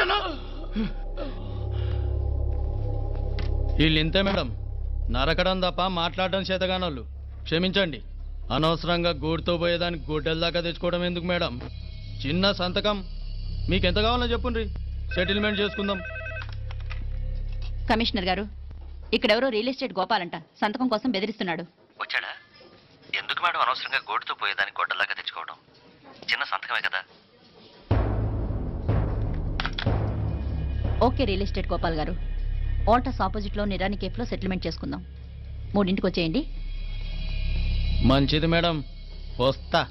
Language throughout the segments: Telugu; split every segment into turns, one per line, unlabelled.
చెప్పానా? వీళ్ళు ఇంతే మేడం, నరకడం తప్ప మాట్లాడడం చేతగానోళ్ళు. క్షమించండి. అనవసరంగా గూడుతో పోయేదానికి గొడ్డల దాకా తెచ్చుకోవడం ఎందుకు మేడం? చిన్న సంతకం మీకెంత కావాలో చెప్పుండ్రి, సెటిల్మెంట్ చేసుకుందాం.
కమిషనర్ గారు, ఇక్కడెవరో రియల్ ఎస్టేట్ గోపాలంట సంతకం కోసం బెదిరిస్తున్నాడు.
వచ్చాడా? ఎందుకు మేడం అనవసరంగా గోటుతో పోయేదానికి గొడ్డలాగా తెచ్చుకోవడం? చిన్న సంతకమే కదా.
ఓకే రియల్ ఎస్టేట్ గోపాల్ గారు, ఆల్టస్ ఆపోజిట్ లో నిరాని కేఫ్ లో సెటిల్మెంట్ చేసుకుందాం. 3ంటికి వచ్చేయండి.
మంచిది మేడం, వస్తా.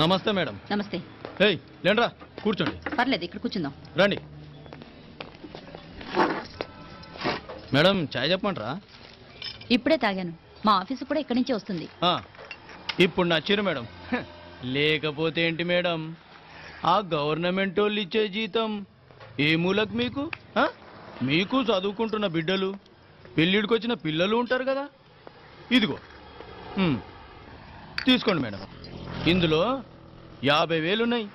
నమస్తే మేడం.
నమస్తే.
ఏయ్ లేండ్రా, కూర్చోండి.
పర్లేదు, ఇక్కడ కూర్చుందాం.
రండి మేడం, చాయ్ చెప్పమంటారా?
ఇప్పుడే తాగాను. మా ఆఫీసు కూడా ఇక్కడి నుంచే వస్తుంది.
ఇప్పుడు నచ్చిరు మేడం. లేకపోతే ఏంటి మేడం, ఆ గవర్నమెంట్ వాళ్ళు ఇచ్చే జీతం ఏ మూలకు మీకు? మీకు చదువుకుంటున్న బిడ్డలు, పెళ్ళిడికి వచ్చిన పిల్లలు ఉంటారు కదా. ఇదిగో తీసుకోండి మేడం, ఇందులో 50,000 ఉన్నాయి.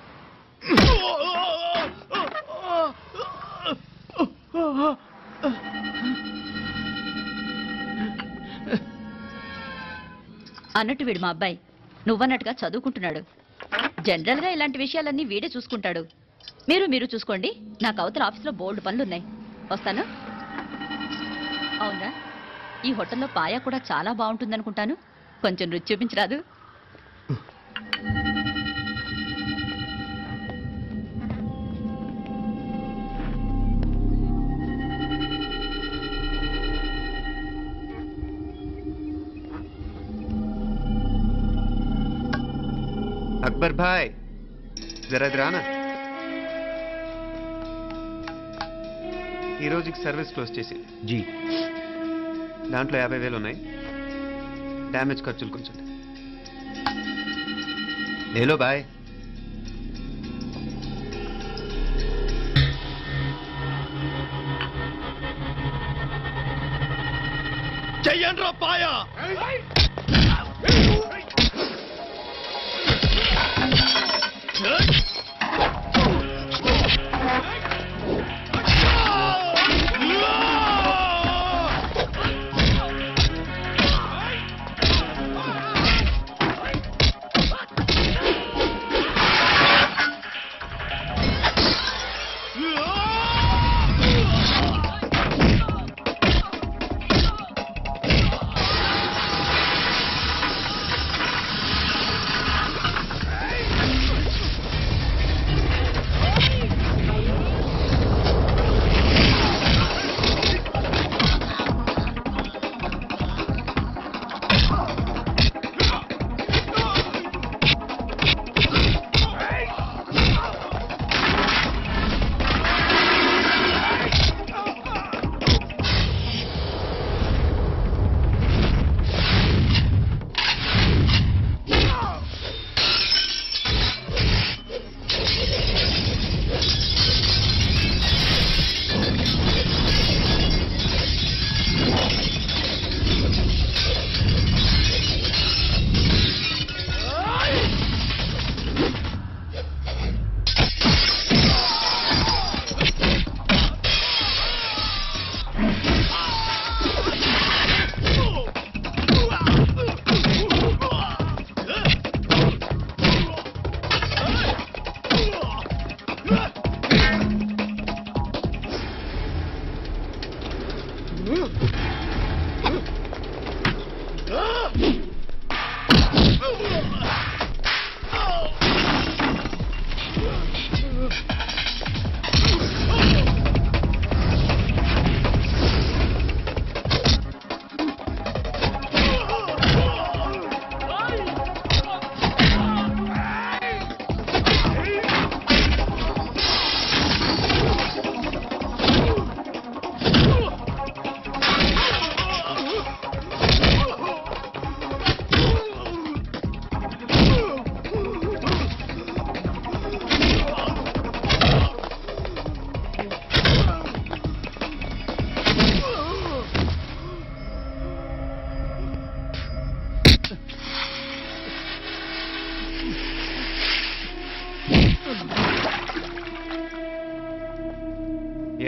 అన్నట్టు వీడు మా అబ్బాయి నువ్వన్నట్టుగా చదువుకుంటున్నాడు. జనరల్ గా ఇలాంటి విషయాలన్నీ వీడే చూసుకుంటాడు. మీరు చూసుకోండి. నాకు అవతల ఆఫీస్లో బోల్డ్ పనులున్నాయి. వస్తాను. అవునా, ఈ హోటల్లో పాయా కూడా చాలా బాగుంటుందనుకుంటాను. కొంచెం రుచి చూపించరాదు?
అక్బర్ భాయ్ జరా రానా. ఈ రోజుకి సర్వీస్ క్లోజ్ చేసి
జీ.
దాంట్లో 50,000 ఉన్నాయి. డ్యామేజ్ ఖర్చులు కొంచెం లేలో బాయ్.
చెయ్యండ్రా పాయా.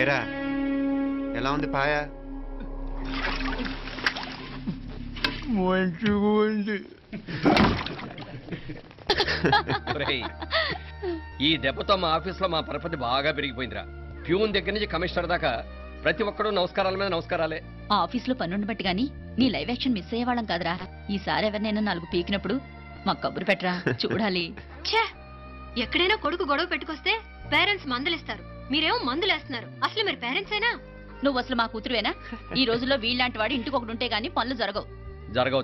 ఏరా ఎలా ఉంది పాయా?
మంచిగా ఉంది.
ఒరేయ్, ఈ దెబ్బతో మా ఆఫీస్లో మా పరపతి బాగా పెరిగిపోయిందిరా. ప్యూన్ దగ్గర నుంచి కమిషనర్ దాకా ప్రతి ఒక్కడు నమస్కారాల మీద నమస్కారాలే.
ఆ ఆఫీస్లో పనుండి బట్టి గాని నీ లైవ్ యాక్షన్ మిస్ అయ్యేవాళ్ళం కాదురా. ఈసారి ఎవరినైనా 4 పీకినప్పుడు మాకు కబురు పెట్టరా, చూడాలి.
ఛే! ఎక్కడైనా కొడుకు గొడవ పెట్టుకొస్తే పేరెంట్స్ మందులిస్తారు, మీరేమో మందులేస్తున్నారు. అసలు మీరు పేరెంట్సేనా?
నువ్వు అసలు మా కూతురువేనా? ఈ రోజుల్లో వీళ్ళలాంటి వాడు ఇంటికి ఒకటి ఉంటే గానీ పనులు జరగవు.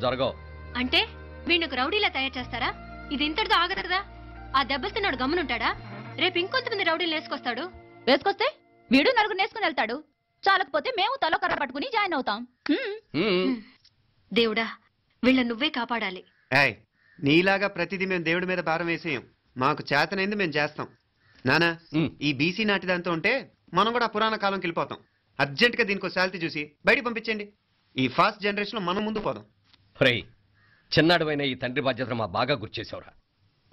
జరగవు.
అంటే వీణ్ణకు రౌడీలా తయారు చేస్తారా? ఇది ఇంతటితో ఆగదు కదా. ఆ దెబ్బస్తున్నాడు గమనుంటాడా? రేపు ఇంకొంతమంది రౌడీలు వేసుకొస్తాడు.
వేసుకొస్తే వీడు 4 నేసుకుని వెళ్తాడు. చాలకపోతే మేము తలో కర్ర పట్టుకుని జాయిన్ అవుతాం.
దేవుడా, వీళ్ళ నువ్వే కాపాడాలి.
ఏయ్, నీలాగా ప్రతిదీ మేము దేవుడి మీద భారం వేసేయం. మాకు చేతనైంది మేము చేస్తాం. నానా, ఈ బీసీ నాటి దాంతో ఉంటే మనం కూడా పురాణ కాలంకి వెళ్ళిపోతాం. అర్జెంట్గా దీనికి ఒక శాలిటీ చూసి బయటికి పంపించండి. ఈ ఫాస్ట్ జనరేషన్లో మనం ముందు పోదాం.
రేయ్, చిన్నాడువైన ఈ తండ్రి బాధ్యతను మా బాగా గుర్చేసావురా.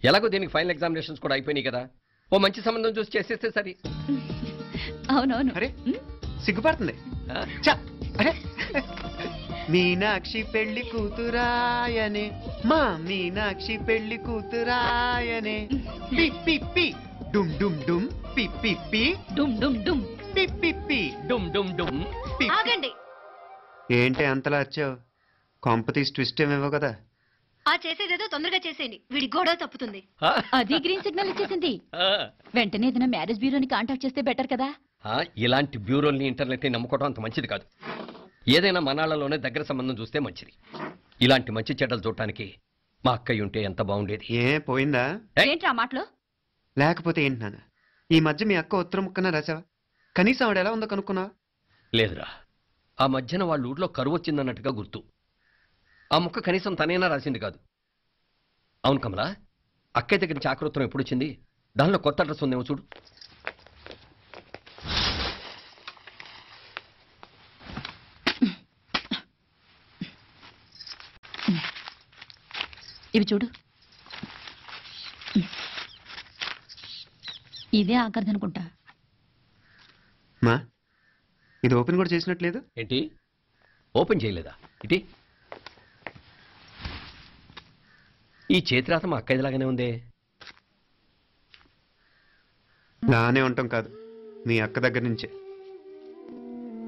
ఎలాగో దీనికి ఫైనల్ ఎగ్జామినేషన్స్ కూడా అయిపోయినాయి కదా, ఓ మంచి సంబంధం చూసి చేసేస్తే సరి.
అవునవును.
అరే సిగ్గుపడుతుంది. ఛ, అరే మీనాక్షి పెళ్లి కూతురాయనే, మా మీనాక్షి పెళ్లి కూతురాయనే. పి పి పి డుమ్ డుమ్ డుమ్ పి పి పి
డుమ్ డుమ్ డుమ్
పి పి పి
డుమ్ డుమ్ డుమ్.
ఆగండి.
ఏంటి అంతలా వచ్చావు? కాంపతీస్ ట్విస్ట్ ఏమేవో కదా.
ఆ చేసేదేదో తొందరగా చేసేయండి, వీడి గొడవ తప్పుతుంది.
అది గ్రీన్ సిగ్నల్ ఇచ్చేసింది. వెంటనే ఏదైనా మ్యారేజ్ బ్యూరోని కాంటాక్ట్ చేస్తే బెటర్ కదా.
ఇలాంటి బ్యూరోల్ని ఇంటర్నెట్ని నమ్ముకోవడం అంత మంచిది కాదు. ఏదైనా మనాళ్ళలోనే దగ్గర సంబంధం చూస్తే మంచిది. ఇలాంటి మంచి చెడ్డలు చూడటానికి మా అక్కయ్య ఉంటే ఎంత బాగుండేది.
ఏ పోయిందా?
ఏంట్రా మాటలో?
లేకపోతే ఏంటి నాన్న, ఈ మధ్య మీ అక్క ఉత్తరం ముక్కన రాసావా? కనీసం ఆవిడ ఎలా ఉందో కనుక్కున్నావా?
లేదురా, ఆ మధ్యన వాళ్ళ ఊర్లో కరువు వచ్చిందన్నట్టుగా గుర్తు. ఆ ముక్క కనీసం తనైనా రాసింది కాదు. అవును కమలా, అక్కయ్య దగ్గర నుంచి ఆకృతం ఎప్పుడు వచ్చింది? దానిలో కొత్త అడ్రస్ ఉందేమో చూడు.
ఇవి చూడు. ఇదే ఆఖరిది అనుకుంటా.
మా ఇది ఓపెన్ కూడా చేసినట్లేదు.
ఏంటి ఓపెన్ చేయలేదా? ఇటీ ఈ చేతిరాత మా అక్కయ్యలాగానే ఉందే.
నానే ఉంటాం కాదు, మీ అక్క దగ్గర నుంచే.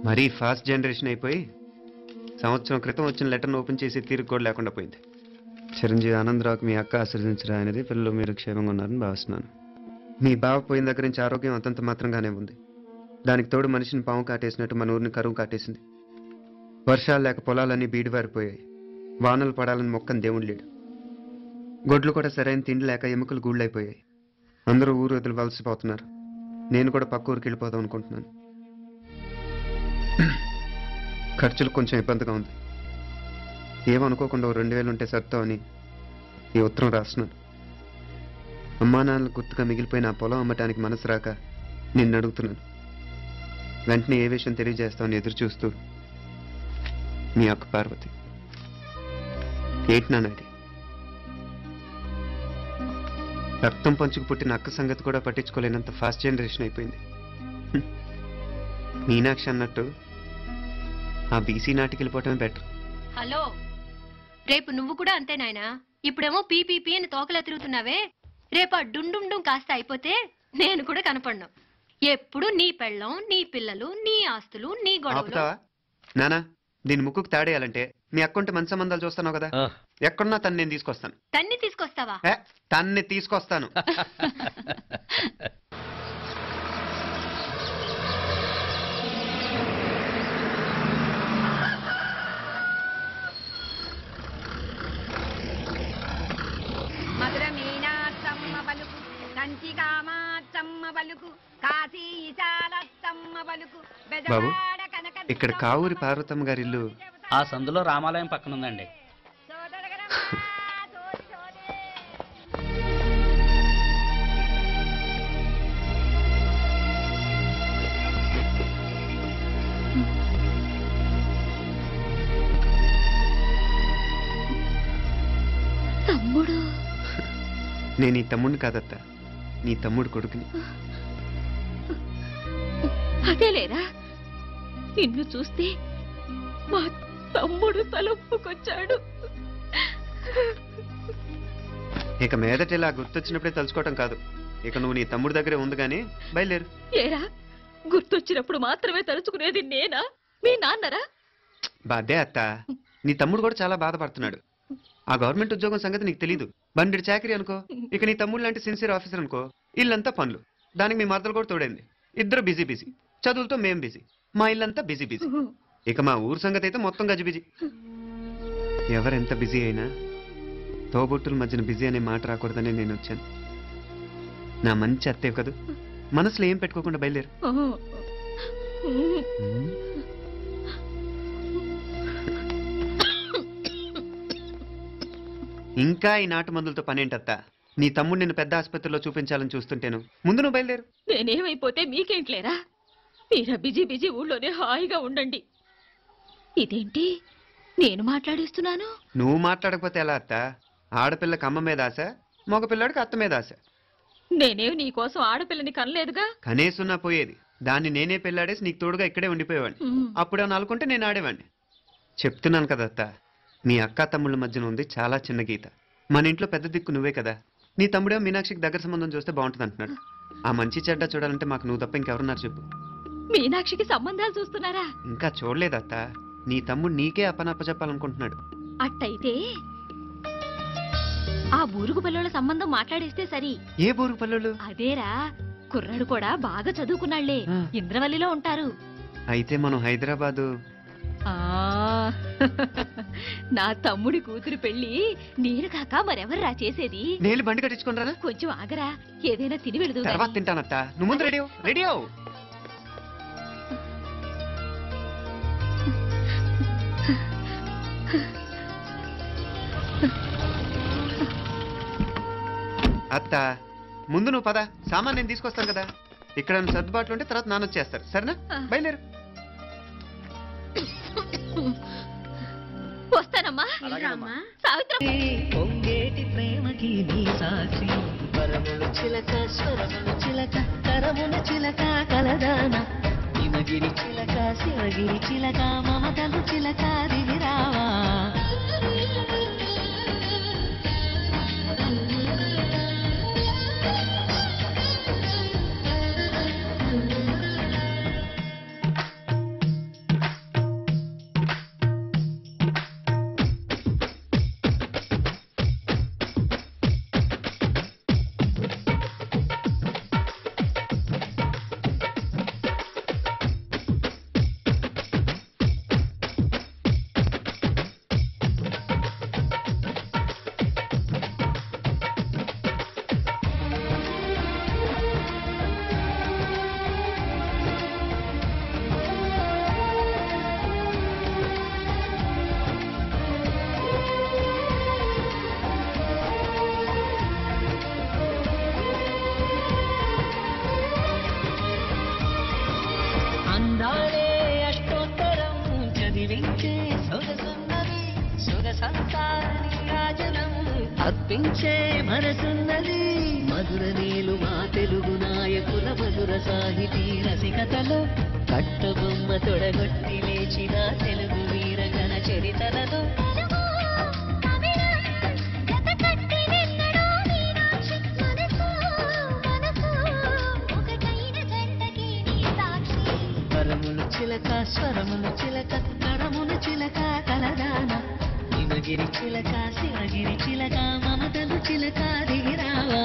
మరీ ఫాస్ట్ జనరేషన్ అయిపోయి సంవత్సరం క్రితం వచ్చిన లెటర్ను ఓపెన్ చేసి తీరుకు కూడా లేకుండా పోయింది. చిరంజీవి ఆనందరావుకి మీ అక్క ఆశీర్వదించరా అనేది, పిల్లలు మీరు క్షేమంగా ఉన్నారని భావిస్తున్నాను. మీ బావ పోయిన దగ్గర నుంచి ఆరోగ్యం అంతంత మాత్రంగానే ఉంది. దానికి తోడు మనిషిని పాము కాటేసినట్టు మన ఊరిని కరువు కాటేసింది. వర్షాలు లేక పొలాలన్నీ బీడివారిపోయాయి. వానలు పడాలని మొక్కని దేవుడు లేడు. గొడ్లు కూడా సరైన తిండి లేక ఎముకలు గూళ్ళైపోయాయి. అందరూ ఊరు వదిలివలసిపోతున్నారు. నేను కూడా పక్క ఊరికి వెళ్ళిపోదాం అనుకుంటున్నాను. ఖర్చులు కొంచెం ఇబ్బందిగా ఉంది. ఏమనుకోకుండా 2000 ఉంటే సర్తామని ఈ ఉత్తరం రాస్తున్నాను. అమ్మా నాన్నలు గుర్తుగా మిగిలిపోయిన ఆ పొలం అమ్మటానికి మనసు రాక నిన్ను అడుగుతున్నాను. వెంటనే ఏ విషయం తెలియజేస్తామని ఎదురు చూస్తూ మీ అక్క పార్వతి. ఏంటి నాన్న ఇది? రక్తం పంచుకు పుట్టిన అక్క సంగతి కూడా పట్టించుకోలేనంత ఫాస్ట్ జనరేషన్ అయిపోయింది. మీనాక్షి అన్నట్టు ఆ బీసీ నాటికి వెళ్ళిపోవటమే బెటర్.
హలో, రేపు నువ్వు కూడా అంతే నాయనా. ఇప్పుడేమో పీపీపీ అని తోకలా తిరుగుతున్నావే, రేపు ఆ డుండుండుం కాస్త అయిపోతే నేను కూడా కనపడను. ఎప్పుడు నీ పెళ్ళం, నీ పిల్లలు, నీ ఆస్తులు, నీ గొడవలు.
ఆపుతావా నానా? దీని ముక్కుకు తాడేయాలంటే మీ అక్కంటే మంచి సంబంధాలు చూస్తాను కదా. ఎక్కడున్నా తను నేను తీసుకొస్తాను.
తన్ని తీసుకొస్తావా?
తన్ని తీసుకొస్తాను.
మధుర మీనాత్తమ్మ పలుకు, కంచి కామాత్తమ్మ పలుకు, కాశీ ఈశాలత్తమ్మ పలుకు,
బాబు,
బెజవాడ కనక
ఇక్కడ కావూరి పార్వతమ్మ గారి ఇల్లు
ఆ సందులో రామాలయం పక్కన ఉందండి.
తమ్ముడు?
నేను ఈ తమ్ముడిని కాదత్తా, నీ తమ్ముడు కొడుకుని.
అదేలేరా, నిన్ను చూస్తే మా తమ్ముడు తలొప్పుకొచ్చాడు.
ఇక మీదట ఇలా గుర్తొచ్చినప్పుడే తలుచుకోవటం కాదు. ఇక నువ్వు నీ తమ్ముడి దగ్గరే ఉంది కానీ బయలుదేరు.
ఏరా, గుర్తొచ్చినప్పుడు మాత్రమే తలుచుకునేది నేనా, మీ నాన్నరా?
బాధే అత్త, నీ తమ్ముడు కూడా చాలా బాధపడుతున్నాడు. ఆ గవర్నమెంట్ ఉద్యోగం సంగతి నీకు తెలీదు. బండి చాకరీ అనుకో. ఇక నీ తమ్ముడు లాంటి సిన్సియర్ ఆఫీసర్ అనుకో. ఇల్లంతా పనులు, దానికి మీ మరదలు కూడా తోడైంది. ఇద్దరు బిజీ బిజీ, చదువులతో మేం బిజీ, మా ఇల్లంతా బిజీ బిజీ. ఇక మా ఊరు సంగతి అయితే మొత్తం గజిబిజీ. ఎవరెంత బిజీ అయినా తోబుట్టుల మధ్యన బిజీ అనే మాట రాకూడదని నేను వచ్చాను. నా మంచి అత్తయ్య కదూ, మనసులో ఏం పెట్టుకోకుండా బయలుదేరు. ఇంకా ఈ నాటు మందులతో పనేంటత్తా? నీ తమ్ముడు నిన్ను పెద్ద ఆసుపత్రిలో చూపించాలని చూస్తుంటేను. ముందు నువ్వు బయలుదేరు.
నేనేమైపోతే మీకేంట్లేరా, మీరా బిజీ బిజీ ఊళ్ళోనే హాయిగా ఉండండి. ఇదేంటి నేను మాట్లాడిస్తున్నాను?
నువ్వు మాట్లాడకపోతే ఎలా అత్త? ఆడపిల్లకి అమ్మ మీద ఆశ, మగపిల్లాడికి అత్త మీద ఆశ.
నేనేం నీకోసం ఆడపిల్లని కనలేదుగా.
కనేసున్నా పోయేది. దాన్ని నేనే పెళ్ళాడేసి నీకు తోడుగా ఇక్కడే ఉండిపోయేవాడిని. అప్పుడేమన్నా అనుకుంటే నేను ఆడేవాడిని. చెప్తున్నాను కదా అత్త, మీ అక్క తమ్ముళ్ళ మధ్యన ఉంది చాలా చిన్న గీత. మన ఇంట్లో పెద్ద దిక్కు నువ్వే కదా. నీ తమ్ముడేమో మీనాక్షికి దగ్గర సంబంధం చూస్తే బాగుంటుంది అంటున్నాడు. ఆ మంచి చెడ్డ చూడాలంటే మాకు నువ్వు తప్ప ఇంకెవరున్నారు చెప్పు?
మీనాక్షికి సంబంధాలు చూస్తున్నారా?
ఇంకా చూడలేదత్త. నీ తమ్ముడు నీకే అప్పనప్ప చెప్పాలనుకుంటున్నాడు.
అట్టయితే ఆ బూరుగు పిల్లల సంబంధం మాట్లాడేస్తే సరి.
ఏ బూరుగు పిల్లలు?
అదేరా, కుర్రాడు కూడా బాగా చదువుకున్నాళ్లే, ఇంద్రవల్లిలో ఉంటారు.
అయితే మనం హైదరాబాదు.
ఆ నా తమ్ముడి కూతురు పెళ్లి నేను కాక మరెవర్రా చేసేది?
నేను బండి కట్టించుకుంటారా?
కొంచెం ఆగరా, ఏదైనా తిని వెళదు.
తర్వాత తింటానత్త. నువ్వు ముందు రెడీ రెడీ అవు. అత్త, ముందు నువ్వు పద. సామాన్ నేను తీసుకొస్తాను కదా. ఇక్కడ సర్దుబాట్లు ఉంటే తర్వాత నాన్న వచ్చేస్తారు. సరేనా? బయలుదేరు.
వస్తానమ్మా. సావిత్రి,
పొంగేటి ప్రేమకి నీ సాక్షి, పరములు చిలక స్వరములు చిలక, కరముల చిలక కలదాన, హిమగిరి చిలక శివగిరి చిలక, మమతలు చిలక దిగిరావా. అర్పించే మనసున్నది, మధుర నీలు మా తెలుగు నాయకుల మధుర సాహితీ రసికతలో, కట్టబొమ్మ తొడగొట్టి లేచిన తెలుగు వీరగణ చరితలలో, పరములు చిలక స్వరములు చిలక, కరములు చిలక కలదాన, హిమగిరి చిలక శివగిరి చిలక, మమతలు చిలక దిగిరావా.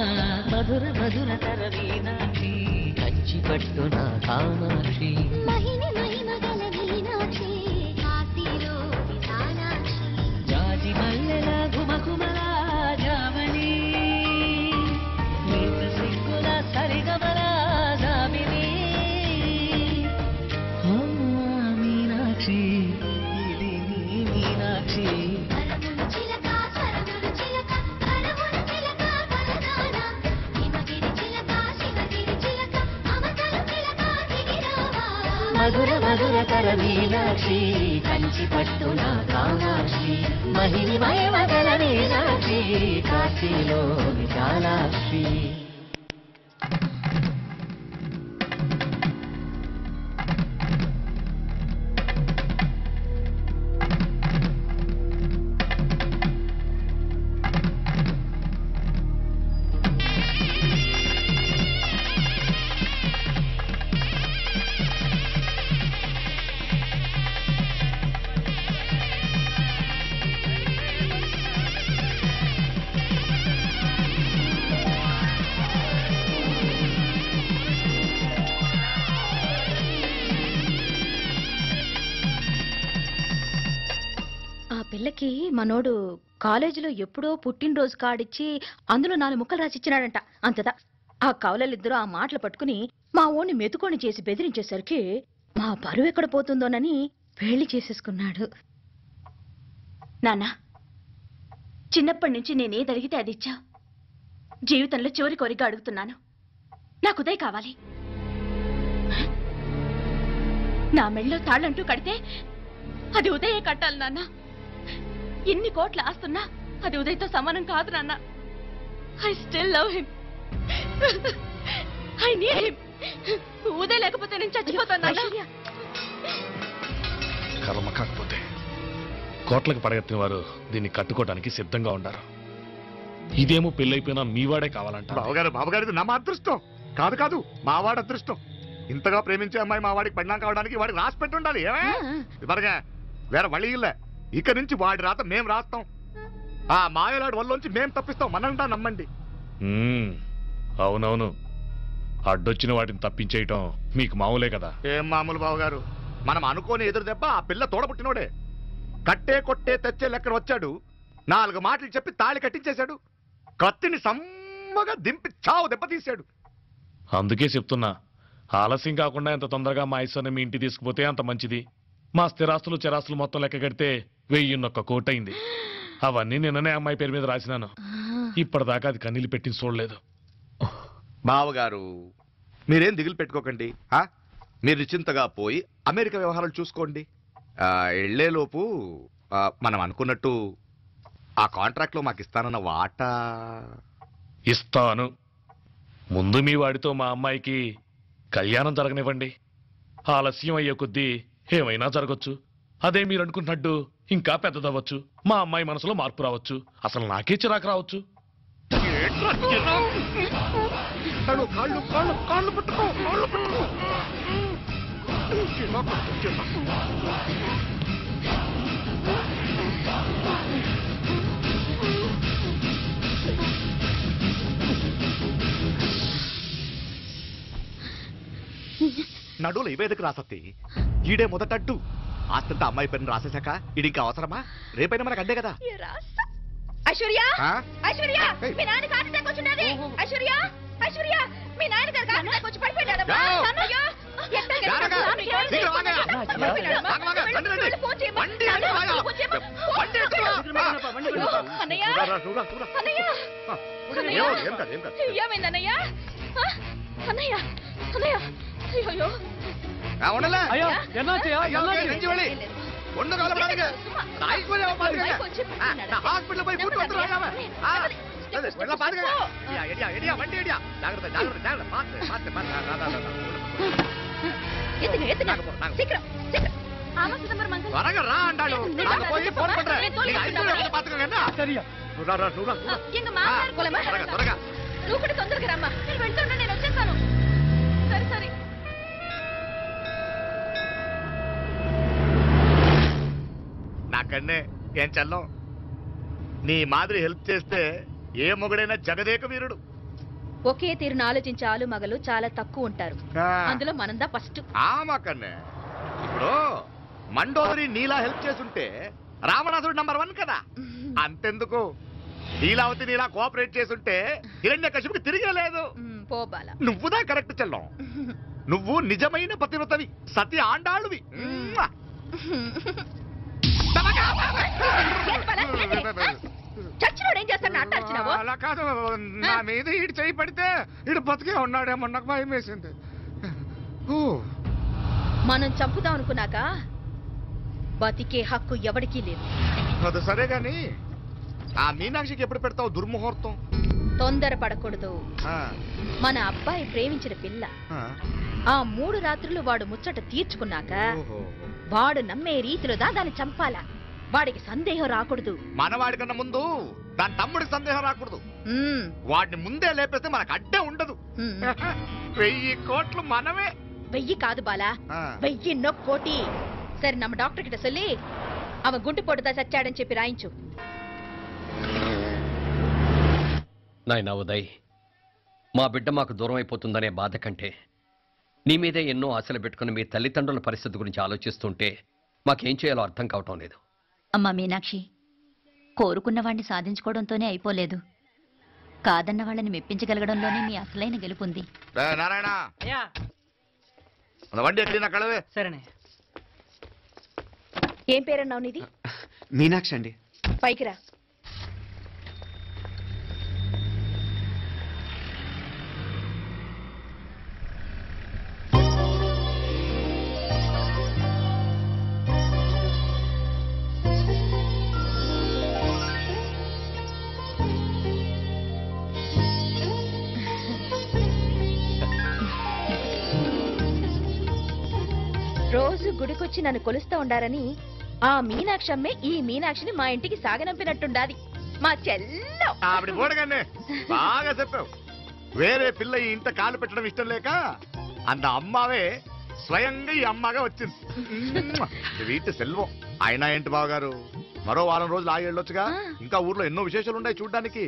మధుర మధుర తర మీనాక్షి, కంచి పట్టున కామాక్షి, మహిని మహిమ గల మీనాక్షి, కాశీలో విశాలాక్షి, జాజి మల్లెల గుమకుమల జామని, నీత సిగ్గుల సరిగమల జామిని. మీనాక్షి, ఇది నీ మీనాక్షి. మధుర మధుర కర మీనాక్షి, కంచి పట్టున కామాక్షి, మహిని మయమగల మీనాక్షి, కాశీలో విశాలాక్షి.
చెల్లెకి మనోడు కాలేజీలో ఎప్పుడో పుట్టినరోజు కార్డిచ్చి అందులో 4 ముక్కలు రాసిచ్చినాడంట అంతదా. ఆ కవలలిద్దరూ ఆ మాటలు పట్టుకుని మా ఓణ్ణి మెతుకొని చేసి బెదిరించేసరికి మా పరువు ఎక్కడ పోతుందోనని పెళ్లి చేసేసుకున్నాడు. నాన్న, చిన్నప్పటి నుంచి నేనేది అడిగితే అది ఇచ్చా. జీవితంలో చివరి కోరిక అడుగుతున్నాను, నాకు ఉదయ్ కావాలి. నా మెళ్ళో తాళ్ళంటూ కడితే అది ఉదయే కట్టాలి నాన్న. ఇన్ని కోట్ల ఆస్తున్నా అది ఉదయ్తో సమానం కాదు నాన్న. I still love him. I need him. Uday లేకపోతే నేను చచ్చిపోతాను నాన్న.
కర్మ కాకపోతే కోట్లకు పడగెత్తిన వారు దీన్ని కట్టుకోవడానికి సిద్ధంగా ఉన్నారు. ఇదేమో పెళ్ళైపోయినా మీవాడే కావాలంట.
బావగారు నా మా అదృష్టం కాదు కాదు మావాడి అదృష్టం. ఇంతగా ప్రేమించే అమ్మాయి మా వాడికి పడినా కావడానికి వాడికి రాసి పెట్టి ఉండాలి. ఏమే ఇవరగా వేరే వళి ఇల్లే. ఇక నుంచి వాడి రాత మేం రాస్తాం. ఆ మాయలాడి వల్లోంచి మేం తప్పిస్తాం. మనంటా నమ్మండి.
అవునవును, అడ్డొచ్చిన వాటిని తప్పించేయటం మీకు మామూలే కదా.
ఏం మామూలు బావగారు, మనం అనుకోని ఎదురు దెబ్బ ఆ పిల్ల తోడబుట్టినోడే. కట్టే కొట్టే తెచ్చే లెక్కన వచ్చాడు. 4 మాటలు చెప్పి తాళి కట్టించేశాడు. కత్తిని సమ్మగా దింపి చావు దెబ్బ తీశాడు.
అందుకే చెప్తున్నా, ఆలస్యం కాకుండా ఎంత తొందరగా మా ఐశ్వర్యం మీ ఇంటికి తీసుకుపోతే అంత మంచిది. మా స్థిరాస్తులు చిరాస్తులు మొత్తం లెక్క కడితే 1001 కోటి అయింది. అవన్నీ నిన్ననే అమ్మాయి పేరు మీద రాసినాను. ఇప్పటిదాకా అది కన్నీళ్ళు పెట్టి చూడలేదు.
బావగారు మీరేం దిగులు పెట్టుకోకండి. మీరు నిశ్చింతగా పోయి అమెరికా వ్యవహారాలు చూసుకోండి. వెళ్లేలోపు మనం అనుకున్నట్టు ఆ కాంట్రాక్ట్ లో మాకు ఇస్తానన్న వాటా
ఇస్తాను. ముందు మీ వాడితో మా అమ్మాయికి కళ్యాణం జరగనివ్వండి. ఆలస్యం అయ్యే కొద్దీ ఏమైనా జరగచ్చు. అదే మీరు అనుకుంటున్నట్టు ఇంకా పెద్దదవ్వచ్చు. మా అమ్మాయి మనసులో మార్పు రావచ్చు. అసలు నాకే చిరాకు రావచ్చు.
నడువులు ఇవేదకు రాసత్తి. ఈడే మొదటట్టు ఆస్తంతా అమ్మాయి పేరుని రాసేశాక ఇడికి అవసరమా? రేపైనా మనకు అడ్డే కదా.
ఐశ్వర్య, ఐశ్వర్య, మీ నాన్న హార్ట్ అటాక్ వచ్చినది. ఐశ్వర్య, ఐశ్వర్య, మీ నాన్న గారు హార్ట్ అటాక్ వచ్చి పడిపోయాడు. అయ్యో, ఏమైందన్నయ్య? అన్నయ్య, అన్నయ్య, అయ్యో
హాస్పిటల్ పోయి కూర్చో. త్వరగా రా అంటాడు. త్వరగా
నువ్వు కూడా తొందరగా రమ్మా. నేను వెళ్తున్నా, నేను వచ్చేస్తాను. సరే సరే.
నాకన్నే ఏం చల్లం. నీ మాదిరి హెల్ప్ చేస్తే ఏ మొగుడైనా జగదేక వీరుడు.
ఒకే తీరును ఆలోచించే ఆలు మగలు చాలా తక్కువ ఉంటారు. అందులో మనందా ఫస్ట్.
మాకన్నే ఇప్పుడు మండోదరి నీలా హెల్ప్ చేస్తుంటే రావణాసుడు నంబర్ 1 కదా. అంతెందుకు, నీలావతి నీలా కోఆపరేట్ చేస్తుంటే హిరణ్యకశిపుకి తిరిగే లేదు. నువ్వుదా కరెక్ట్ చెల్లం. నువ్వు నిజమైన పతివ్రతవి, సతి ఆండాళ్ళువి. అలా కాదు, నా మీద ఇటు చేయి పడితే ఇటు బతికే ఉన్నాడేమో నాకు భయం వేసింది.
మనం చంపుదాం అనుకున్నాక బతికే హక్కు ఎవరికీ లేదు.
అది సరే గాని ఆ మీనాక్షికి ఎప్పుడు పెడతావు దుర్ముహూర్తం?
తొందరపడకూడదు. మన అబ్బాయి ప్రేమించిన పిల్ల ఆ 3 రాత్రులు వాడు ముచ్చట తీర్చుకున్నాక వాడు నమ్మే రీతిలో దాన్ని చంపాలా. వాడికి సందేహం రాకూడదు.
మనవాడి కన్నా ముందు దాని తమ్ముడికి సందేహం రాకూడదు. వాడిని ముందే లేపేస్తే మనకు అడ్డే ఉండదు. 1000 కోట్లు మనమే.
1000 కాదు బాలా, 1000 కోటి. సరే, நம்ம డాక్టర్ కిட்ட சொல்லி அவன் గుంటు పొడుతా చచ్చాడని చెప్పి రాయించు.
నాయనా ఉదయ్, మా బిడ్డ మాకు దూరం అయిపోతుందనే బాధ కంటే నీ మీదే ఎన్నో ఆశలు పెట్టుకుని మీ తల్లిదండ్రుల పరిస్థితి గురించి ఆలోచిస్తుంటే మాకేం చేయాలో అర్థం కావటం లేదు.
అమ్మా మీనాక్షి, కోరుకున్న వాణ్ణి సాధించుకోవడంతోనే అయిపోలేదు, కాదన్న వాళ్ళని మెప్పించగలగడంలోనే మీ అసలైన గెలుపుంది.
నారాయణ వండి ఎట్లా కడవే.
సరేనే.
ఏం పేరన్నావు నీది?
మీనాక్షి అండి.
పైకి రా. రోజు గుడికొచ్చి నన్ను కొలుస్తా ఉండారని ఆ మీనాక్షమ్మే ఈ మీనాక్షిని మా ఇంటికి సాగనంపినట్టుండాది. మా చెల్లో
ఆవిడ పోడగానే బాగా చెప్పావు. వేరే పిల్ల ఈ ఇంట కాలు పెట్టడం ఇష్టం లేక అంత అమ్మావే స్వయంగా ఈ అమ్మగా వచ్చింది. వీటి సెల్వం. అయినా ఏంటి బావగారు, మరో వారం రోజులు ఆగి వెళ్ళొచ్చుగా. ఇంకా ఊర్లో ఎన్నో విశేషాలు ఉన్నాయి చూడ్డానికి.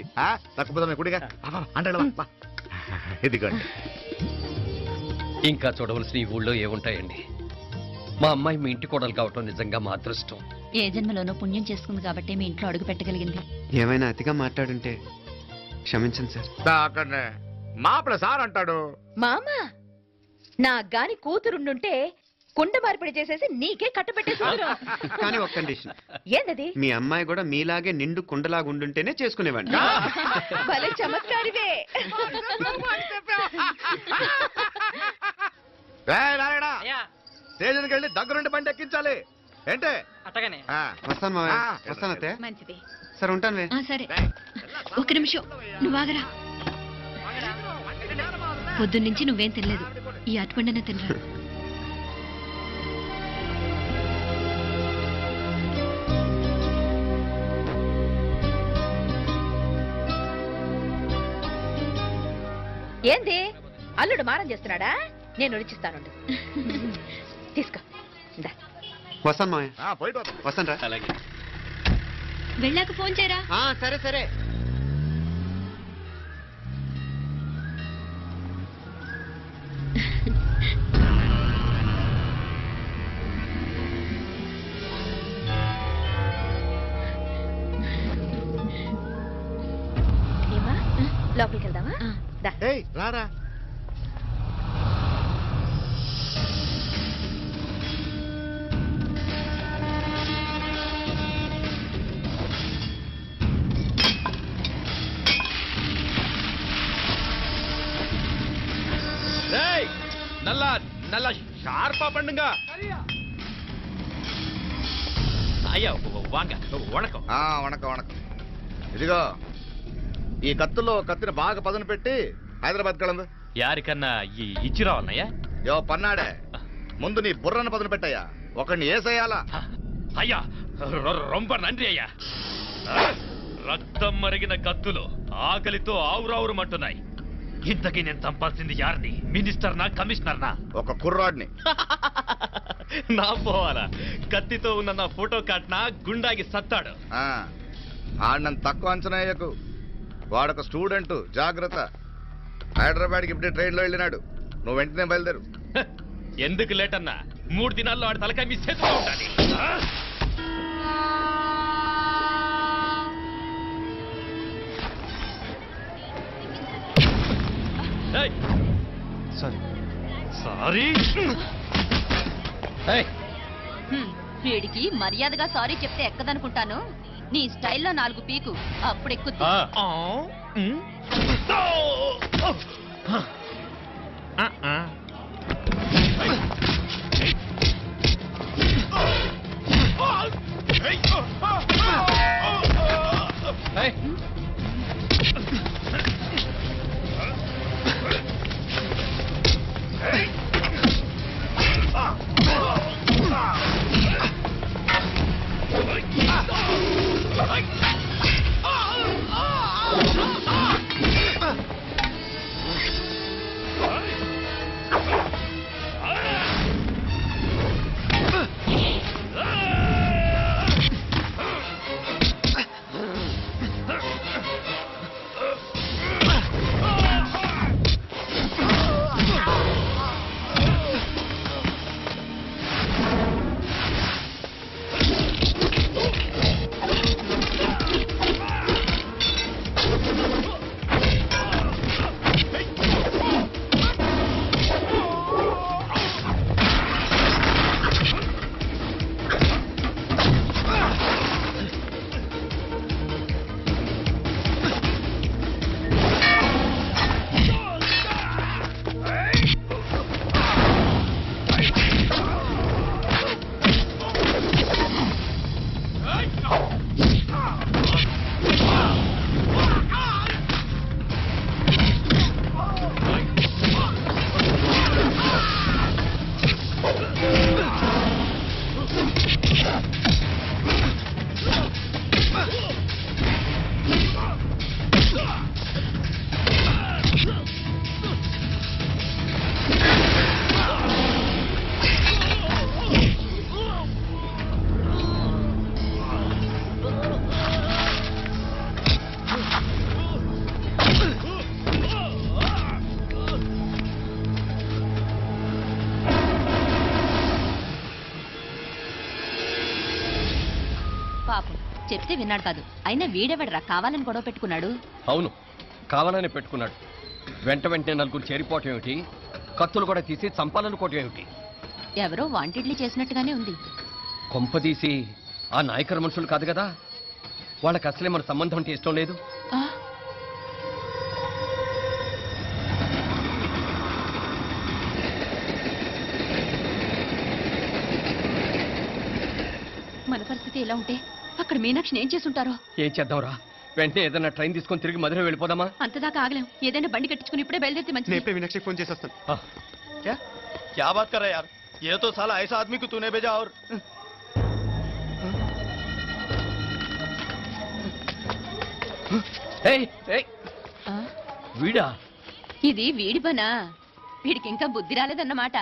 తక్కువ కుడిగా అంటే ఇదిగోండి.
ఇంకా చూడవలసిన ఈ ఊళ్ళో ఏముంటాయండి? మా అమ్మాయి మీ ఇంటి కోడలు కావటం నిజంగా మా అదృష్టం.
ఏ జన్మలోనో పుణ్యం చేసుకుంది కాబట్టి మీ ఇంట్లో అడుగు పెట్టగలిగింది.
ఏమైనా అతిగా మాట్లాడుంటే క్షమించండి సార్.
మాపల సార్ అంటాడు.
మామ నా గాని కూతురుండుంటే కుండ మార్పిడి చేసేసి నీకే కట్టబెట్టేసి
కానీ ఒక కండిషన్.
ఏంటది?
మీ అమ్మాయి కూడా మీలాగే నిండు కుండలాగా ఉండుంటేనే చేసుకునేవాడిని.
భలే చమత్కారివే.
స్టేషన్కి వెళ్ళి దగ్గరుండి బండి ఎక్కించాలి. ఏంటే?
అట్టగానే.
వస్తాను మావయ్య. వస్తాను అత్తయ్య.
మంచిది.
సరే ఉంటాను.
సరే ఒక నిమిషం నువ్వు ఆగరా. పొద్దున్నుంచి నువ్వేం తినలేదు, ఈ అటుపండనే తినరా.
ఏంది అల్లుడు మారం చేస్తున్నాడా? నేను రుచిస్తాను. తీసుకో.
వస్తాను మావయ్య. వస్తాను రా.
అలాగే.
వెళ్ళాక ఫోన్ చేయరా.
సరే సరే.
ఏమా లోపలికి వెళ్దామా?
రారా.
நல்ல ஷார்ப்பா பண்ணுங்க. ஐயா வாங்க. வணக்கம்.
వణకం వణకం. ఇదిగో ఈ కత్తుల్లో కత్తిని బాగా పదును పెట్టి హైదరాబాద్ కలందు.
యారికన్నా ఇచ్చిరా అన్నయ్య?
యో పన్నాడే, ముందు నీ బుర్రను పదును పెట్టయ్యా. ఒకడిని ఏసేయాలా?
అయ్యా రొంబ నంది అయ్యా. రక్తం మరిగిన కత్తులు ఆకలితో ఆవురావురమంటున్నాయి. ఇంతకీ నేను చంపాల్సింది యారిని? మినిస్టర్నా కమిషనర్నా?
ఒక కుర్రాడిని.
నా పోవాలా? కత్తితో ఉన్న నా ఫోటో కాట్నా గుండాగి సత్తాడు.
ఆడినంత తక్కువ అంచనా అయ్యకు. వాడొక స్టూడెంట్, జాగ్రత్త. హైదరాబాద్కి ఇప్పుడే ట్రైన్లో వెళ్ళినాడు. నువ్వు వెంటనే బయలుదేరు.
ఎందుకు లేట్ అన్నా? 3 దినాల్లో ఆడి తలకాయ మిస్ చేస్తూ ఉండాలి. సారీ.
వీడికి మర్యాదగా సారీ చెప్తే ఎక్కదనుకుంటాను. నీ స్టైల్లో 4 పీకు, అప్పుడు ఎక్కుద్ది. చెప్తే విన్నాడు కాదు. అయినా వీడెవడరా కావాలని గొడవ పెట్టుకున్నాడు?
అవును, కావాలని పెట్టుకున్నాడు. వెంటనే నలుగురు చేరిపోవటం ఏమిటి, కత్తులు కూడా తీసి చంపాలనుకోవటం ఏమిటి?
ఎవరో వాంటెడ్లీ చేసినట్టుగానే ఉంది.
కొంపదీసి ఆ నాయకర్ మనుషులు కాదు కదా? వాళ్ళకి అసలే మన సంబంధం అంటే ఇష్టం లేదు.
మన పరిస్థితి ఎలా ఉంటే అక్కడ మీనాక్షిని ఏం చేసుంటారో.
ఏం చేద్దాంరా? వెంటనే ఏదైనా ట్రైన్ తీసుకొని తిరిగి మధుర వెళ్ళిపోదామా?
అంతదాకా ఆగలేం. ఏదైనా బండి కట్టించుకుని ఇప్పుడే బయలుదేరితే మంచిది.
మీనాక్షికి ఫోన్ చేసి వస్తాను.
क्या बात कर रहा है यार? ये तो साला ऐसा आदमी को तूने भेजा और
వీడా?
ఇది వీడి పనా? వీడికి ఇంకా బుద్ధి రాలేదన్నమాట.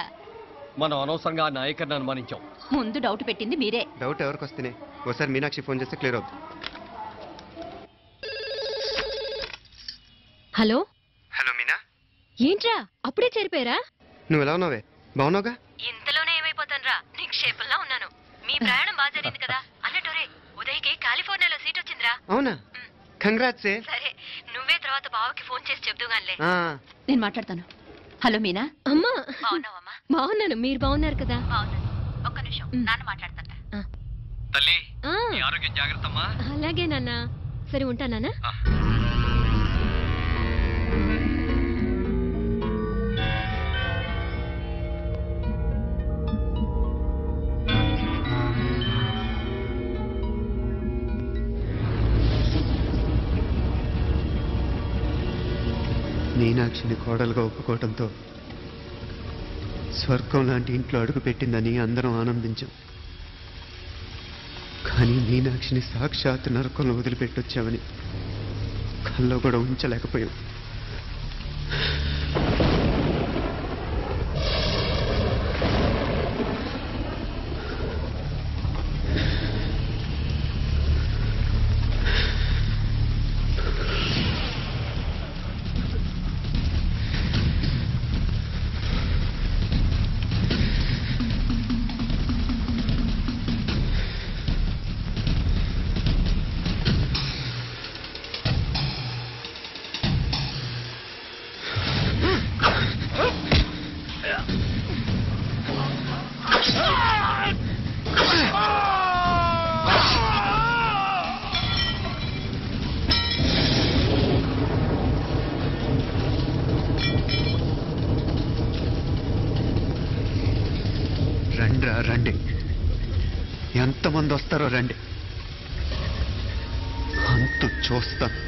మనం అనవసరంగా ఆ నాయకర్ని అనుమానించాం.
ముందు డౌట్ పెట్టింది మీరే.
డౌట్ ఎవరికి వస్తేనే ఒకసారి మీనాక్షి ఫోన్ చేస్తే క్లియర్ అవుతుంది.
హలో
హలో మీనా,
ఏంట్రా అప్పుడే చేరిపోయారా?
నువ్వు ఎలా ఉన్నావే? బాగున్నావుగా?
ఇంతలోనే ఏమైపోతానరా, నిక్షేపంలా ఉన్నాను. మీ ప్రయాణం బాగా జరిగింది కదా? అన్నట్టురే ఉదయ్కి కాలిఫోర్నియాలో సీట్ వచ్చిందిరా.
అవునా? కంగ్రాట్స్.
సరే, నువ్వే తర్వాత బావకి ఫోన్ చేసి చెప్దుగానిలే.
నేను మాట్లాడతాను. హలో మీనా.
అమ్మా
బాగున్నావమ్మా?
బాగున్నాను, మీరు బాగున్నారు కదా?
బాగున్నాను. ఒక్క నిమిషం, నాన్న మాట్లాడతాట.
తల్లి,
ఆ,
నీ ఆరోగ్యం జాగ్రత్తమ్మా.
అలాగే నాన్న. సరే ఉంటానా?
మీనాక్షిని కోడలుగా ఒప్పుకోవడంతో స్వర్గం లాంటి ఇంట్లో అడుగు పెట్టిందని అందరం ఆనందించాం. కానీ మీనాక్షిని సాక్షాత్ నరకంలో వదిలిపెట్టొచ్చామని కల్లో కూడా ఉంచలేకపోయాం. రండి, ఎంతమంది వస్తారో రండి, అంత చూస్తాను.